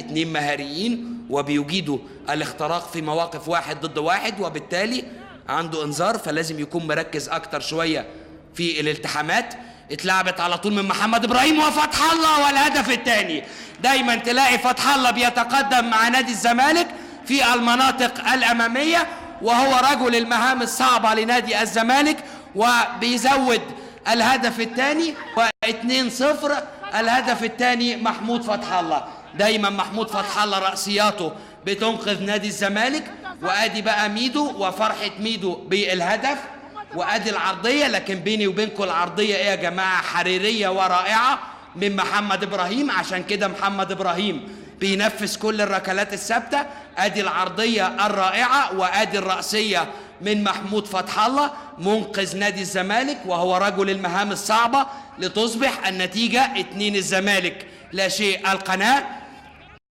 اتنين مهاريين وبيجيدوا الاختراق في مواقف 1 ضد 1، وبالتالي عنده انذار، فلازم يكون مركز اكتر شوية في الالتحامات. اتلعبت على طول من محمد ابراهيم وفتح الله، والهدف الثاني. دايما تلاقي فتح الله بيتقدم مع نادي الزمالك في المناطق الاماميه، وهو رجل المهام الصعبه لنادي الزمالك، وبيزود الهدف الثاني و2-0. الهدف الثاني محمود فتح الله. دايما محمود فتح الله رأسياته بتنقذ نادي الزمالك. وادي بقى ميدو وفرحه ميدو بالهدف، وادي العرضيه. لكن بيني وبينكم العرضيه ايه يا جماعه؟ حريريه ورائعه من محمد ابراهيم، عشان كده محمد ابراهيم بينفذ كل الركلات الثابته. ادي العرضيه الرائعه، وادي الرأسيه من محمود فتح الله منقذ نادي الزمالك، وهو رجل المهام الصعبه، لتصبح النتيجه 2 الزمالك لا شيء. القناه